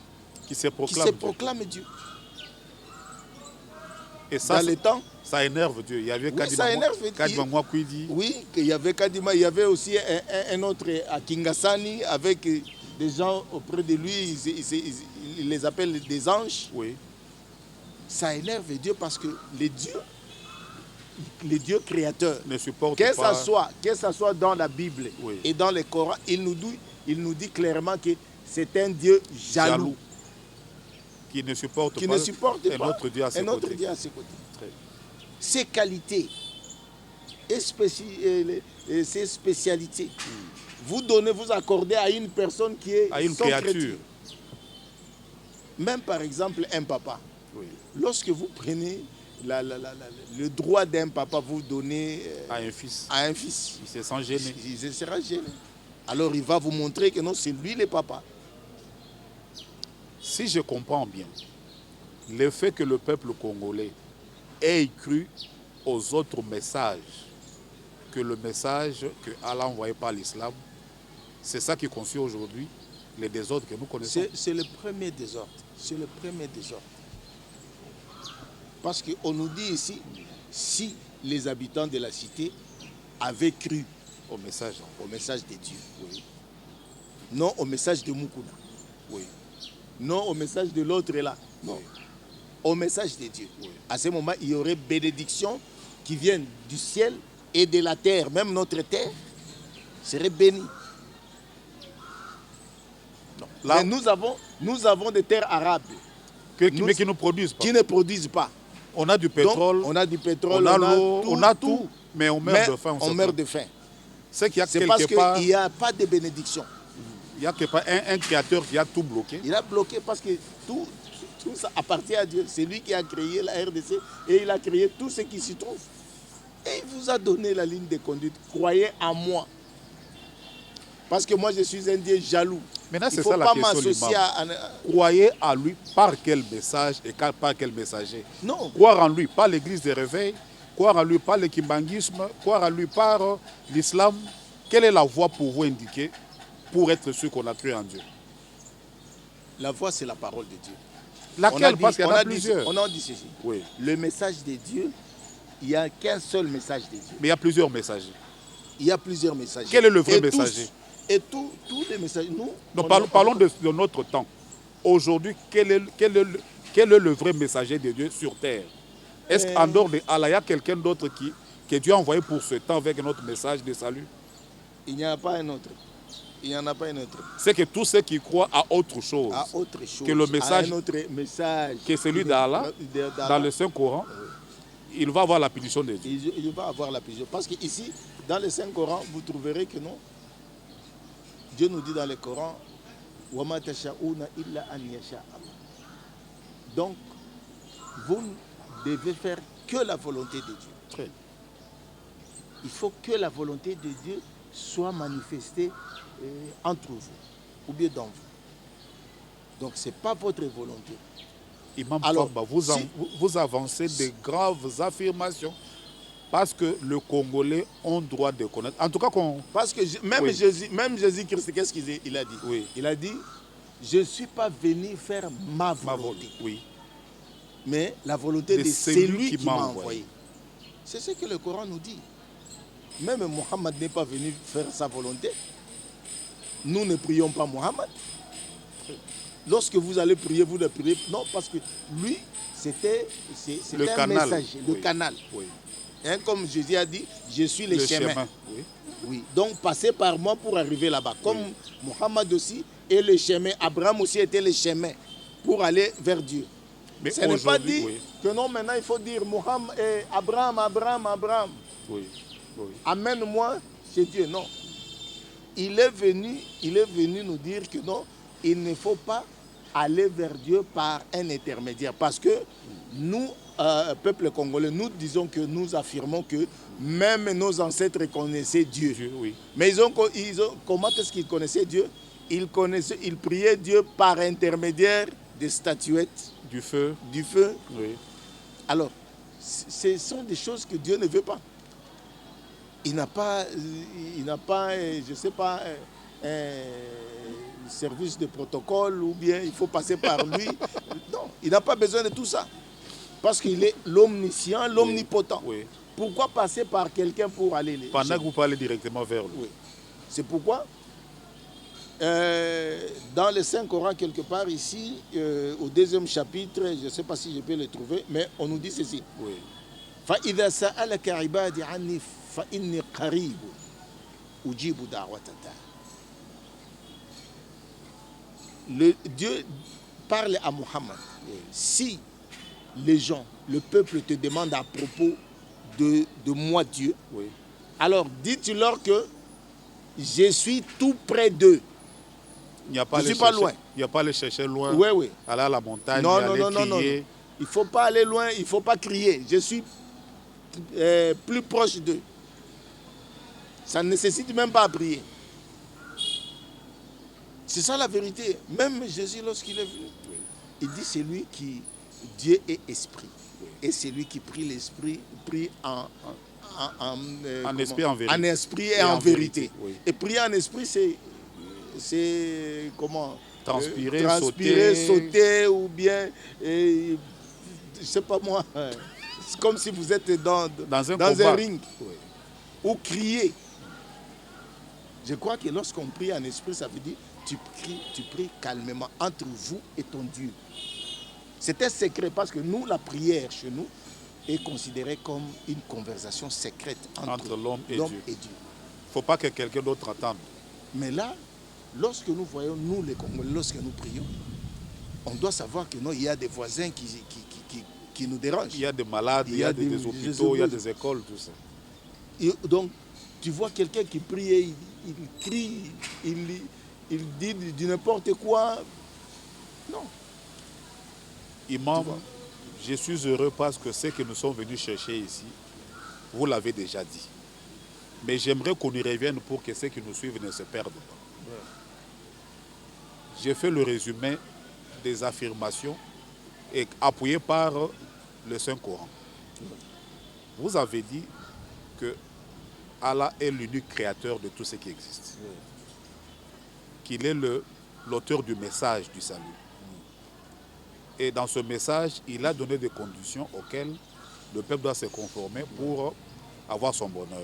qui se proclament Dieu. Et ça, dans les temps, ça énerve Dieu. Il y avait Kadima Mwakwidi. Oui, il y avait Kadima. Il y avait aussi un autre à Kingasani avec des gens auprès de lui. Il les appelle des anges. Oui. Ça énerve Dieu parce que les dieux créateurs ne supportent pas. Que ça soit dans la Bible et dans le Coran, il nous dit clairement que c'est un Dieu jaloux. Qui ne supporte pas un autre Dieu à ses côtés. Ses qualités et ses spécialités. Vous accordez à une personne qui est à une créature. Même par exemple un papa. Oui. Lorsque vous prenez le droit d'un papa, vous donnez à un fils. Il se sent gêné. Il sera gêné. Alors il va vous montrer que non, c'est lui le papa. Si je comprends bien, le fait que le peuple congolais ait cru aux autres messages que le message que Allah envoyé par l'islam, c'est ça qui constitue aujourd'hui les désordres que nous connaissons. C'est le premier désordre. C'est le premier désordre. Parce qu'on nous dit ici, si les habitants de la cité avaient cru au message de Dieu, oui. Non au message de Moukouna, oui. Non au message de l'autre là, non. Oui. Au message de Dieu. Oui. À ce moment, il y aurait bénédictions qui viennent du ciel et de la terre. Même notre terre serait bénie. Non. Là, mais nous avons des terres arables. Mais qui ne produisent pas. Qui ne produisent pas. On a du pétrole. Donc, on a du pétrole, on a l'eau, on a tout. Mais on meurt de faim. On meurt de faim. C'est qu'il y a quelque parce qu'il n'y a pas de bénédiction. Il y a un créateur qui a tout bloqué. Il a bloqué parce que tout ça appartient à Dieu. C'est lui qui a créé la RDC et il a créé tout ce qui s'y trouve. Et il vous a donné la ligne de conduite. Croyez en moi. Parce que moi, je suis un Dieu jaloux. Maintenant, c'est ça la question. Croyez à lui par quel message et par quel messager? Non. Croire en lui par l'église des réveils, croire en lui par le kimbanguisme, croire en lui par l'islam. Quelle est la voie pour vous indiquer pour être sûr qu'on a cru en Dieu? La voie, c'est la parole de Dieu. Laquelle? Parce qu'il y en a plusieurs. On a dit ceci. Oui. Le message de Dieu, il n'y a qu'un seul message de Dieu. Mais il y a plusieurs messagers. Il y a plusieurs messagers. Quel est le vrai messager? Et tous les messagers. Parlons de notre temps. Aujourd'hui, quel est le vrai messager de Dieu sur terre? Est-ce qu'en dehors de Allah, il y a quelqu'un d'autre que Dieu a envoyé pour ce temps avec notre message de salut? Il n'y a pas un autre. Il n'y en a pas un autre. C'est que tous ceux qui croient à autre chose, que le message, à un autre message, que celui d'Allah, dans le Saint-Coran, il va avoir la punition de Dieu. Il va avoir la punition. Parce qu'ici, dans le Saint-Coran, vous trouverez que non. Dieu nous dit dans le Coran, وَمَا تَشَاءُونَ إِلَّا أَنْ يَشَاءَ اللَّهُ. Donc, vous ne devez faire que la volonté de Dieu. Très bien. Il faut que la volonté de Dieu soit manifestée entre vous, ou bien dans vous. Donc, ce n'est pas votre volonté. Imam Famba, vous avancez de graves affirmations parce que le Congolais ont droit de connaître. En tout cas, parce que même Jésus-Christ, qu'est-ce qu'il a dit? Oui. Il a dit, je ne suis pas venu faire ma volonté. Oui. Mais la volonté de celui qui m'a envoyé. C'est ce que le Coran nous dit. Même Mohammed n'est pas venu faire sa volonté. Nous ne prions pas Mohammed. lorsque vous allez prier, vous ne priez. Non, parce que lui, c'était un canal. messager, le Oui. canal. Oui. Hein, comme Jésus a dit, je suis le chemin. Oui. Oui. Donc, passez par moi pour arriver là-bas. Comme Mohammed aussi est le chemin, Abraham aussi était le chemin pour aller vers Dieu. Mais ce n'est pas dit oui. que non, maintenant il faut dire Mohammed et Abraham. Oui. Oui. Amène-moi chez Dieu. Non. Il est venu nous dire que non, il ne faut pas aller vers Dieu par un intermédiaire. Parce que nous, peuple congolais, nous disons que nous affirmons que même nos ancêtres connaissaient Dieu. Oui. Mais comment est-ce qu'ils connaissaient Dieu? Ils priaient Dieu par intermédiaire des statuettes. Du feu. Oui. Alors, ce sont des choses que Dieu ne veut pas. Il n'a pas, je ne sais pas, un service de protocole ou bien il faut passer par lui. Non, il n'a pas besoin de tout ça. Parce qu'il est l'omniscient, l'omnipotent. Oui. Pourquoi passer par quelqu'un pour aller les Pendant que vous parlez directement vers lui. Oui. C'est pourquoi, dans le Saint-Coran, quelque part ici, au 2e chapitre, je ne sais pas si je peux le trouver, mais on nous dit ceci. Oui. فَإِذَا سَأَلَكَ عِبَادِ عَنِّي فَإِنِّي قَرِيبٌ أُجِيبُ دَعْوَةَ الدَّاعِ. Dieu parle à Mohammed. Si les gens, le peuple te demande à propos de moi, Dieu, alors dites-leur que je suis tout près d'eux. Il n'y a pas je ne suis pas loin. Il n'y a pas les chercher loin. Oui. Aller à la montagne, non. crier. Il ne faut pas aller loin, il ne faut pas crier. Je suis plus proche d'eux. Ça ne nécessite même pas à prier. C'est ça la vérité. Même Jésus, lorsqu'il est venu, il dit c'est lui qui... Dieu est esprit. Et c'est lui qui prie l'esprit, prie en esprit, en vérité. En esprit et en vérité. Oui. Et prier en esprit, c'est comment transpirer, sauter ou bien, je ne sais pas moi, c'est comme si vous êtes dans un ring. Oui. Ou crier. Je crois que lorsqu'on prie en esprit, ça veut dire tu pries calmement entre vous et ton Dieu. C'est un secret parce que nous, la prière chez nous est considérée comme une conversation secrète entre l'homme et Dieu. Il ne faut pas que quelqu'un d'autre entende. Mais là, lorsque nous voyons, nous les Congolais, lorsque nous prions, on doit savoir que non, il y a des voisins qui nous dérangent. Il y a des malades, il y a des hôpitaux, il y a des écoles, tout ça. Et donc, tu vois quelqu'un qui prie et il crie, il dit du n'importe quoi. Non. Imam, je suis heureux parce que ce que nous sommes venus chercher ici, vous l'avez déjà dit. Mais j'aimerais qu'on y revienne pour que ceux qui nous suivent ne se perdent pas. Ouais. J'ai fait le résumé des affirmations et appuyé par le Saint-Coran. Vous avez dit que Allah est l'unique créateur de tout ce qui existe. Qu'il est l'auteur du message du salut. Et dans ce message, il a donné des conditions auxquelles le peuple doit se conformer pour avoir son bonheur.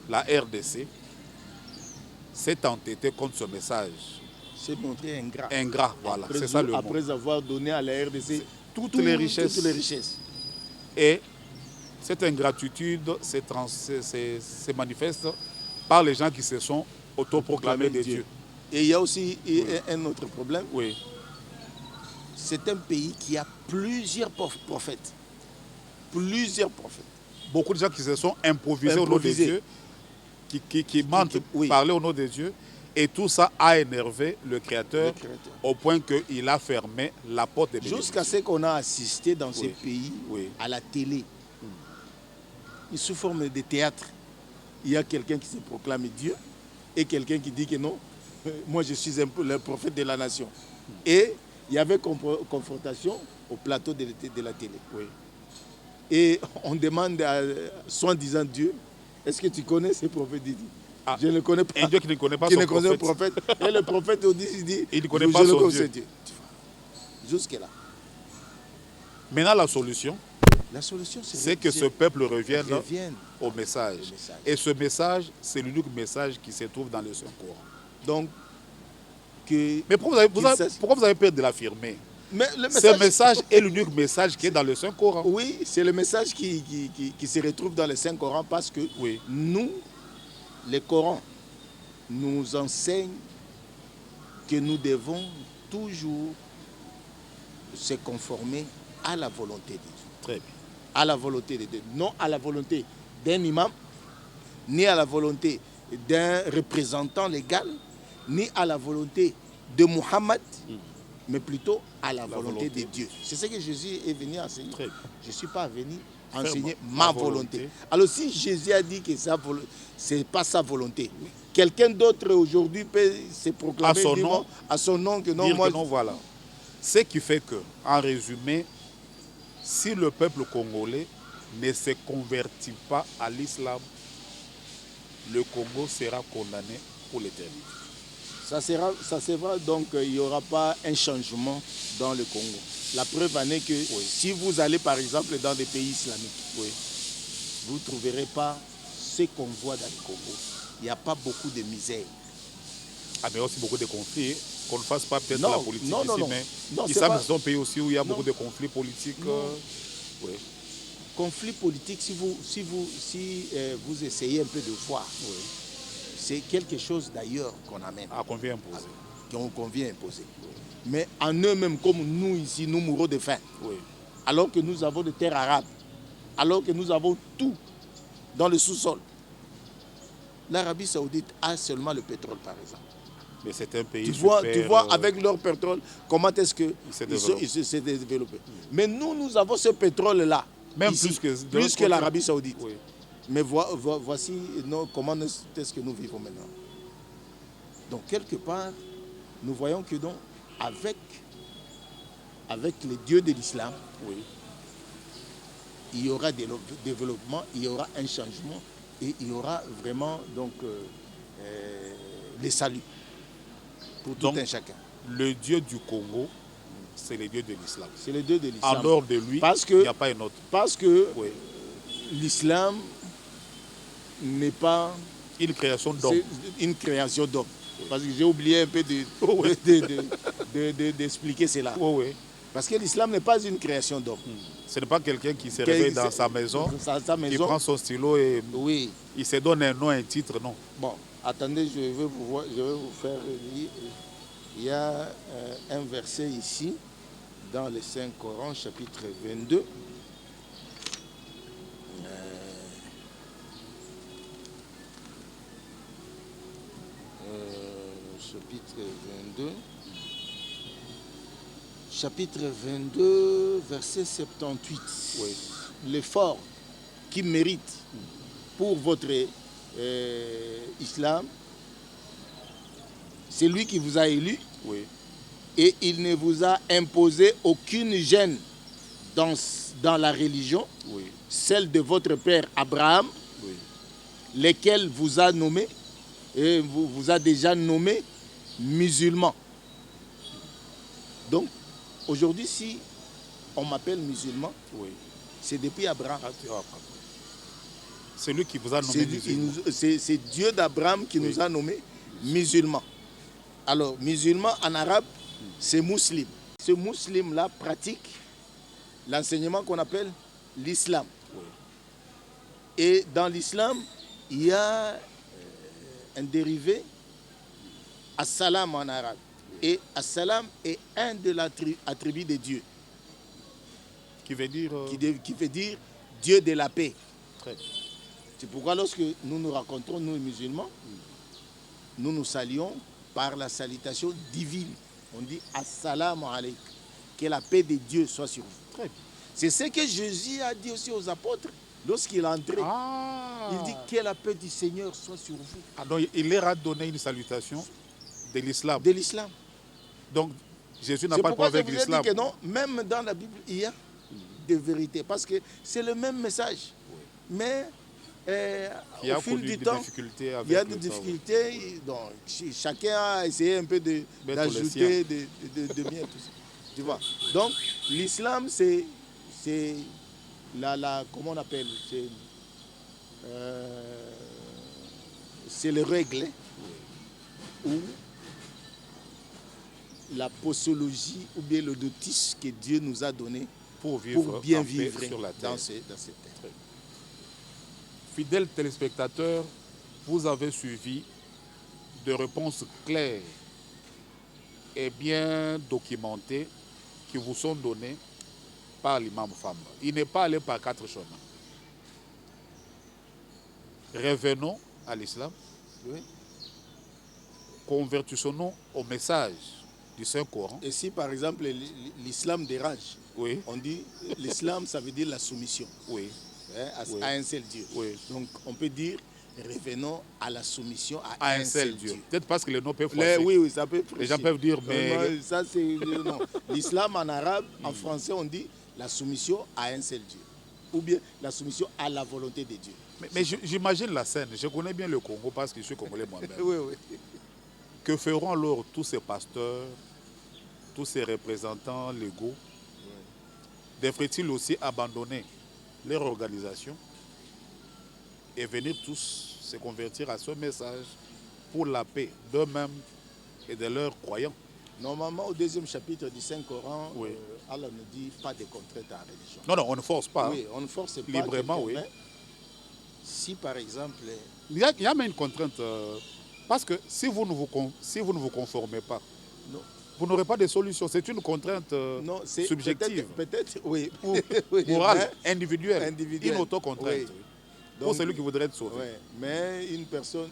La RDC s'est entêtée contre ce message. C'est montré ingrat. Ingrat, voilà, c'est ça le mot. Après avoir donné à la RDC toutes les richesses. Et cette ingratitude se manifeste par les gens qui se sont autoproclamés des dieux. Et il y a aussi un autre problème. Oui. C'est un pays qui a plusieurs prophètes. Beaucoup de gens qui se sont improvisés au nom des dieux, qui mentent, parler au nom des dieux. Et tout ça a énervé le Créateur au point qu'il a fermé la porte des bénédictions. Jusqu'à ce qu'on a assisté dans ces pays à la télé. Sous forme de théâtre, il y a quelqu'un qui se proclame Dieu et quelqu'un qui dit que non, moi je suis le prophète de la nation. Et il y avait confrontation au plateau de la télé. Et on demande à soi-disant Dieu, est-ce que tu connais ce prophète? Je ne le connais pas. Un Dieu qui ne connaît pas son prophète. Et le prophète dit, il ne connaît pas son Dieu. Jusque-là. Maintenant la solution, c'est que ce peuple revienne au message. Et ce message, c'est l'unique message qui se trouve dans le Saint-Coran. Donc, que... Mais pourquoi vous avez peur de l'affirmer? Mais Ce message est l'unique message qui est dans le Saint-Coran. Oui, c'est le message qui se retrouve dans le Saint-Coran parce que nous, le Coran, nous enseigne que nous devons toujours se conformer à la volonté de Dieu. Très bien. À la volonté de Dieu. Non à la volonté d'un imam, ni à la volonté d'un représentant légal, ni à la volonté de Muhammad, mais plutôt à la volonté de Dieu. C'est ce que Jésus est venu enseigner. Je ne suis pas venu enseigner ma volonté. Alors si Jésus a dit que ce n'est pas sa volonté, quelqu'un d'autre aujourd'hui peut se proclamer à son nom que non, dire moi... que non, voilà. Ce qui fait que, en résumé, si le peuple congolais ne se convertit pas à l'islam, le Congo sera condamné pour l'éternité. Ça sera donc, il n'y aura pas un changement dans le Congo. La preuve en est que si vous allez par exemple dans des pays islamiques, vous ne trouverez pas ce qu'on voit dans le Congo. Il n'y a pas beaucoup de misère. Ah, mais aussi beaucoup de conflits. Qu'on ne fasse pas peut-être la politique non, ici, mais ils savent que c'est un pays aussi où il y a beaucoup de conflits politiques. Conflits politiques, si vous essayez un peu de voir, c'est quelque chose d'ailleurs qu'on amène. Qu'on vient imposer. Qu'on vient imposer. Mais en eux-mêmes, comme nous ici, nous mourons de faim. Alors que nous avons des terres arabes, alors que nous avons tout dans le sous-sol. L'Arabie Saoudite a seulement le pétrole, par exemple. Mais c'est un pays tu vois avec leur pétrole, comment est-ce qu'ils se développent. Mais nous avons ce pétrole-là, même ici, plus que l'Arabie Saoudite. Mais voici comment est-ce que nous vivons maintenant. Donc, quelque part, nous voyons que donc, avec les dieux de l'islam, il y aura des développements, il y aura un changement et il y aura vraiment donc, les saluts pour tout un chacun. Le Dieu du Congo, c'est le Dieu de l'islam. C'est le Dieu de l'islam. En dehors de lui, il n'y a pas un autre. Parce que l'islam n'est pas une création d'homme. Une création d'homme. Parce que j'ai oublié un peu d'expliquer cela. Parce que l'islam n'est pas une création d'homme. Ce n'est pas quelqu'un qui se réveille dans sa maison, qui prend son stylo et il se donne un nom, un titre, non. Bon, attendez, je vais vous faire lire. Il y a un verset ici, dans le Saint-Coran, chapitre 22. Chapitre 22, verset 78. L'effort qui mérite pour votre islam, c'est lui qui vous a élu et il ne vous a imposé aucune gêne dans la religion, celle de votre père Abraham, lequel vous a nommé et vous a déjà nommé musulman. Donc, aujourd'hui, si on m'appelle musulman, c'est depuis Abraham. C'est lui qui vous a nommé musulman. C'est Dieu d'Abraham qui nous a nommé musulmans. Alors, musulman en arabe, c'est musulman. Ce musulman-là pratique l'enseignement qu'on appelle l'islam. Et dans l'islam, il y a un dérivé, as-salam en arabe. Et as-salam est un de l'attribut de Dieu. Qui veut dire qui veut dire Dieu de la paix. Très bien. C'est pourquoi lorsque nous nous rencontrons, nous les musulmans, nous nous saluons par la salutation divine. On dit assalamu alaikum. Que la paix de Dieu soit sur vous. Très bien. C'est ce que Jésus a dit aussi aux apôtres lorsqu'il est entré. Il dit que la paix du Seigneur soit sur vous. Donc il leur a donné une salutation de l'islam. De l'islam. Donc Jésus n'a pas de problème avec l'islam. Que non, même dans la Bible, il y a des vérités. Parce que c'est le même message. Mais au fil du temps, il y a des difficultés. Donc, chacun a essayé un peu d'ajouter, de bien tout ça. Tu vois. Donc, l'islam, c'est comment on appelle, c'est les règles où la posologie ou bien le dotis que Dieu nous a donné pour bien vivre sur la terre. dans cette terre. Fidèles téléspectateurs, vous avez suivi des réponses claires et bien documentées qui vous sont données par l'imam Famba. Il n'est pas allé par 4 chemins. Revenons à l'islam. Oui. Convertissons-nous au message du Saint-Coran. Et si par exemple l'islam dérange, Oui. on dit l'islam ça veut dire la soumission, Oui. À un seul Dieu. Oui. Donc on peut dire revenons à la soumission À un seul Dieu. Peut-être parce que les noms peuvent oui, ça peut prêcher. Les gens peuvent dire, mais... Ça, c'est... Non. L'islam en arabe, en français, on dit la soumission à un seul Dieu. Ou bien la soumission à la volonté de Dieu. Mais j'imagine la scène. Je connais bien le Congo parce que je suis congolais moi-même. Oui, oui. Que feront alors tous ces pasteurs, tous ces représentants légaux? Devraient-ils aussi abandonner leur organisation et venir tous se convertir à ce message pour la paix d'eux-mêmes et de leurs croyants? Normalement, au 2e chapitre du Saint-Coran, Oui. Allah ne dit pas de contrainte à la religion. Non, on ne force pas. Oui, on ne force pas. Librement, oui. Si par exemple... Il y a même une contrainte. Parce que si vous ne vous conformez pas, non. Vous n'aurez pas de solution. C'est une contrainte subjective. Peut-être, oui. Ou morale, individuelle. Une autocontrainte. Oui. Donc, pour celui qui voudrait être sauvé. Oui. Mais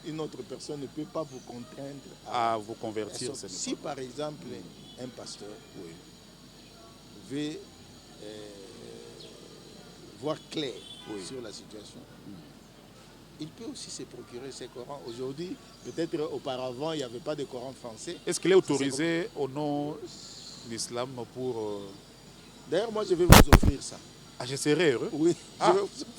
une autre personne ne peut pas vous contraindre à vous convertir. Si par exemple un pasteur veut voir clair sur la situation, il peut aussi se procurer ces Corans. Aujourd'hui, peut-être auparavant, il n'y avait pas de Coran français. Est-ce qu'il est autorisé au nom de l'islam pour... D'ailleurs, moi, je vais vous offrir ça. Ah, je serais heureux. Oui.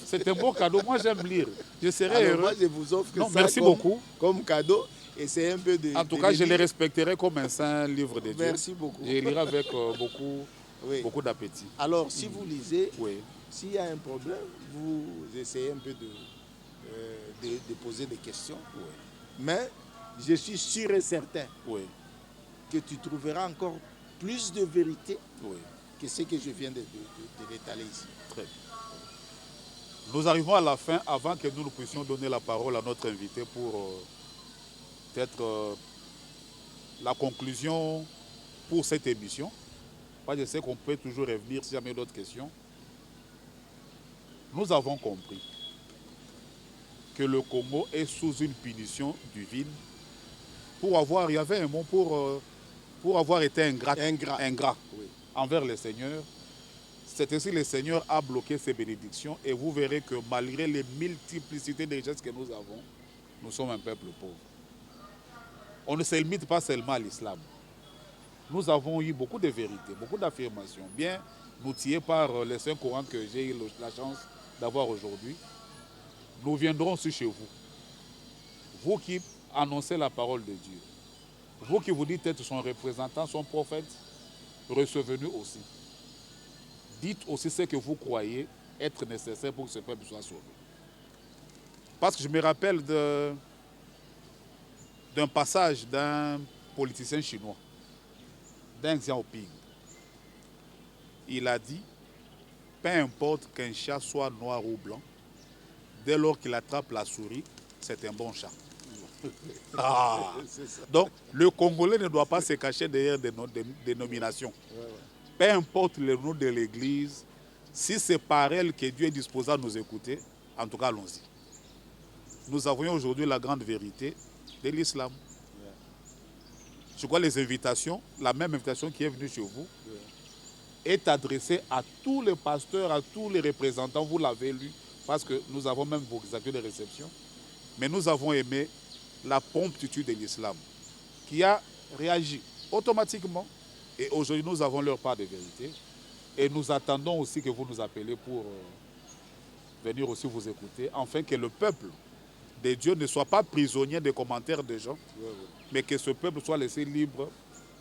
C'est un beau cadeau. Moi, j'aime lire. Je serais heureux. Moi, je vous offre ça merci beaucoup. Comme cadeau. Et c'est un peu de... En tout cas, je les respecterai comme un saint livre de Dieu. Merci beaucoup. Je lirai avec beaucoup d'appétit. Alors, si vous lisez, oui. S'il y a un problème, vous essayez un peu de poser des questions. Oui. Mais je suis sûr et certain que tu trouveras encore plus de vérité que ce que je viens de l'étaler ici. Très bien. Nous arrivons à la fin avant que nous puissions donner la parole à notre invité pour peut-être la conclusion pour cette émission. Je sais qu'on peut toujours revenir si jamais il y a d'autres questions. Nous avons compris que le Congo est sous une punition divine il y avait un mot pour avoir été ingrat envers le Seigneur. C'est ainsi que le Seigneur a bloqué ses bénédictions et vous verrez que malgré les multiplicités de richesses que nous avons, nous sommes un peuple pauvre. On ne se limite pas seulement à l'islam. Nous avons eu beaucoup de vérités, beaucoup d'affirmations, bien outillées par les Saint-Coran que j'ai eu la chance d'avoir aujourd'hui. Nous viendrons aussi chez vous. Vous qui annoncez la parole de Dieu. Vous qui vous dites être son représentant, son prophète, recevez-nous aussi. Dites aussi ce que vous croyez être nécessaire pour que ce peuple soit sauvé. Parce que je me rappelle d'un passage d'un politicien chinois, Deng Xiaoping. Il a dit, peu importe qu'un chat soit noir ou blanc, dès lors qu'il attrape la souris, c'est un bon chat. Donc, le Congolais ne doit pas se cacher derrière des dénominations. Peu importe le nom de l'Église, si c'est par elle que Dieu est disposé à nous écouter, en tout cas, allons-y. Nous avons aujourd'hui la grande vérité de l'islam. Je crois que les invitations, la même invitation qui est venue chez vous, est adressée à tous les pasteurs, à tous les représentants. Vous l'avez lu, parce que nous avons même vos actes de réception. Mais nous avons aimé la promptitude de l'islam, qui a réagi automatiquement. Et aujourd'hui, nous avons leur part de vérité. Et nous attendons aussi que vous nous appelez pour venir aussi vous écouter, afin que le peuple de Dieu ne soit pas prisonnier des commentaires des gens, mais que ce peuple soit laissé libre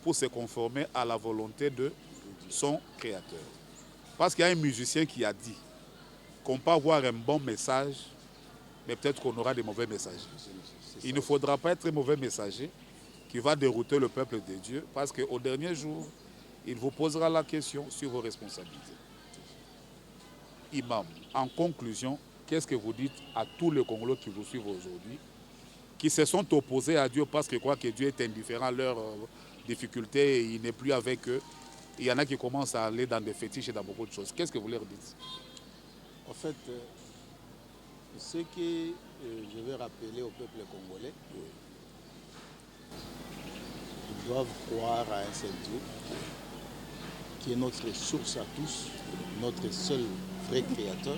pour se conformer à la volonté de son Créateur. Parce qu'il y a un musicien qui a dit qu'on peut avoir un bon message, mais peut-être qu'on aura des mauvais messages. Il ne faudra pas être un mauvais messager, qui va dérouter le peuple de Dieu, parce qu'au dernier jour, il vous posera la question sur vos responsabilités. Imam, en conclusion, qu'est-ce que vous dites à tous les Congolais qui vous suivent aujourd'hui, qui se sont opposés à Dieu parce qu'ils croient que Dieu est indifférent à leurs difficultés et il n'est plus avec eux? Il y en a qui commencent à aller dans des fétiches et dans beaucoup de choses. Qu'est-ce que vous leur dites? En fait, ce que je vais rappeler au peuple congolais, ils doivent croire à un seul Dieu, qui est notre source à tous, notre seul vrai créateur.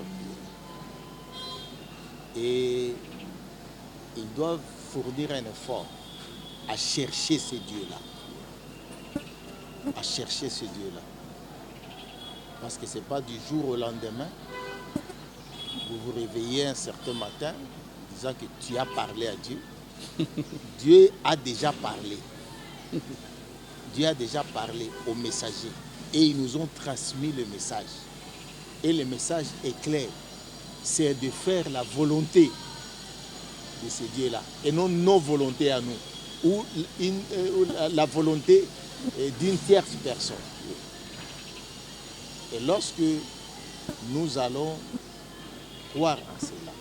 Et ils doivent fournir un effort à chercher ce Dieu-là. À chercher ce Dieu-là. Parce que ce n'est pas du jour au lendemain. Vous vous réveillez un certain matin disant que tu as parlé à Dieu. Dieu a déjà parlé. Dieu a déjà parlé aux messagers. Et ils nous ont transmis le message. Et le message est clair. C'est de faire la volonté de ce Dieu-là. Et non nos volontés à nous. Ou la volonté d'une tierce personne. Et lorsque nous allons croire en cela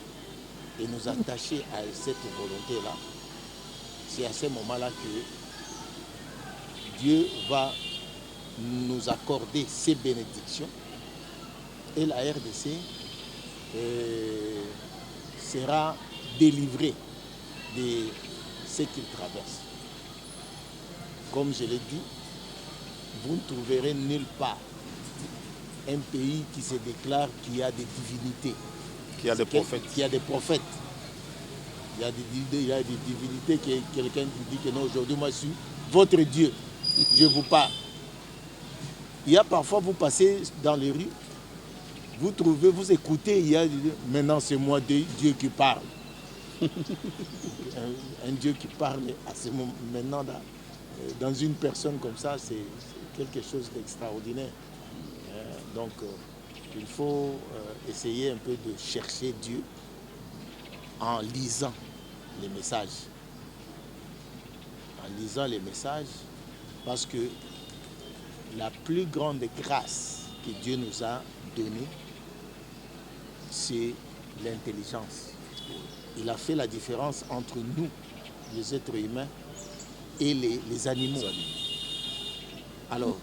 et nous attacher à cette volonté-là, c'est à ce moment-là que Dieu va nous accorder ses bénédictions et la RDC sera délivrée de ce qu'il traverse. Comme je l'ai dit, vous ne trouverez nulle part un pays qui se déclare qu'il y a des divinités. Qu'il y a des prophètes. Qu'il y a des prophètes. Il y a des divinités que quelqu'un qui dit que non, aujourd'hui moi je suis votre Dieu. Je vous parle. Il y a parfois, vous passez dans les rues, vous trouvez, vous écoutez, il y a maintenant c'est moi Dieu qui parle. un Dieu qui parle à ce moment, maintenant dans une personne comme ça, c'est quelque chose d'extraordinaire. Donc il faut essayer un peu de chercher Dieu en lisant les messages. En lisant les messages, parce que la plus grande grâce que Dieu nous a donnée, c'est l'intelligence. Il a fait la différence entre nous, les êtres humains, et les animaux. Alors,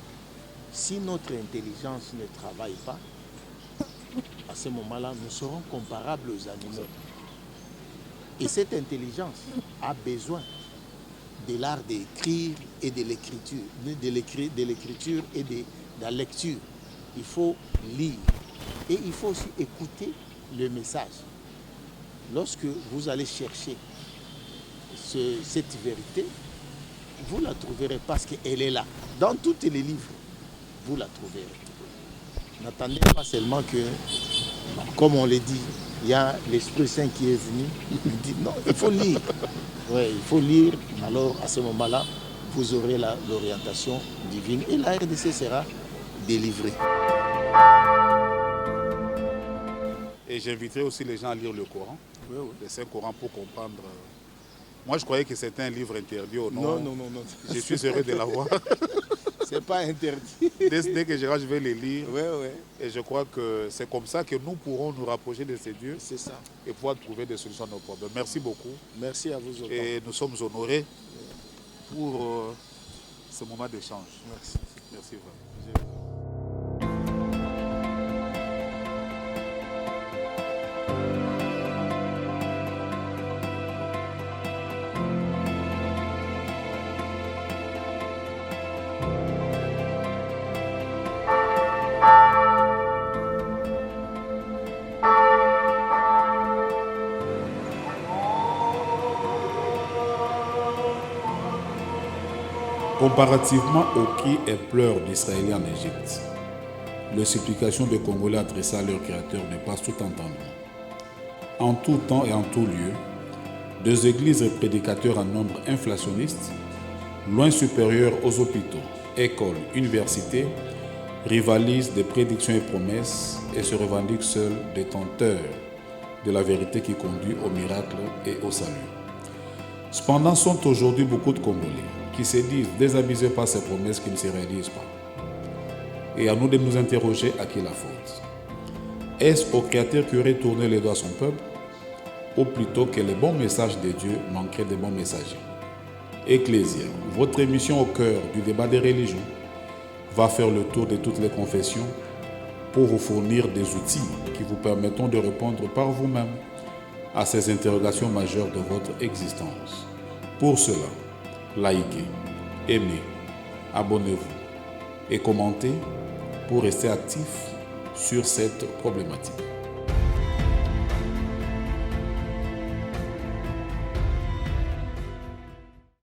si notre intelligence ne travaille pas, à ce moment-là, nous serons comparables aux animaux. Et cette intelligence a besoin de l'art d'écrire et de l'écriture, de l'écriture et de la lecture. Il faut lire et il faut aussi écouter le message. Lorsque vous allez chercher cette vérité, vous la trouverez parce qu'elle est là. Dans tous les livres, vous la trouverez. N'attendez pas seulement que, comme on l'a dit, il y a l'Esprit Saint qui est venu. Il dit non, il faut lire. Ouais, il faut lire. Alors à ce moment-là, vous aurez l'orientation divine et la RDC sera délivrée. Et j'inviterai aussi les gens à lire le Coran, le Saint-Coran, pour comprendre. Moi, je croyais que c'était un livre interdit ou non. Non. Je suis heureux de l'avoir. C'est pas interdit. Dès que je vais les lire. Ouais. Et je crois que c'est comme ça que nous pourrons nous rapprocher de ces dieux. C'est ça. Et pouvoir trouver des solutions à nos problèmes. Merci beaucoup. Merci à vous autant. Et nous sommes honorés pour ce moment d'échange. Merci. Merci vraiment. Comparativement aux cris et pleurs d'Israéliens en Égypte, les supplications des Congolais adressées à leur Créateur dépassent tout entendement. En tout temps et en tout lieu, des églises et prédicateurs en nombre inflationniste, loin supérieurs aux hôpitaux, écoles, universités, rivalisent des prédictions et promesses et se revendiquent seuls détenteurs de la vérité qui conduit au miracle et au salut. Cependant, sont aujourd'hui beaucoup de Congolais qui se disent désabusés par ces promesses qui ne se réalisent pas. Et à nous de nous interroger à qui la faute. Est-ce au Créateur qui aurait tourné les doigts à son peuple, ou plutôt que les bons messages de Dieu manqueraient de bons messagers? Ecclésia, votre émission au cœur du débat des religions, va faire le tour de toutes les confessions pour vous fournir des outils qui vous permettront de répondre par vous-même à ces interrogations majeures de votre existence. Pour cela, likez, aimez, abonnez-vous et commentez pour rester actif sur cette problématique.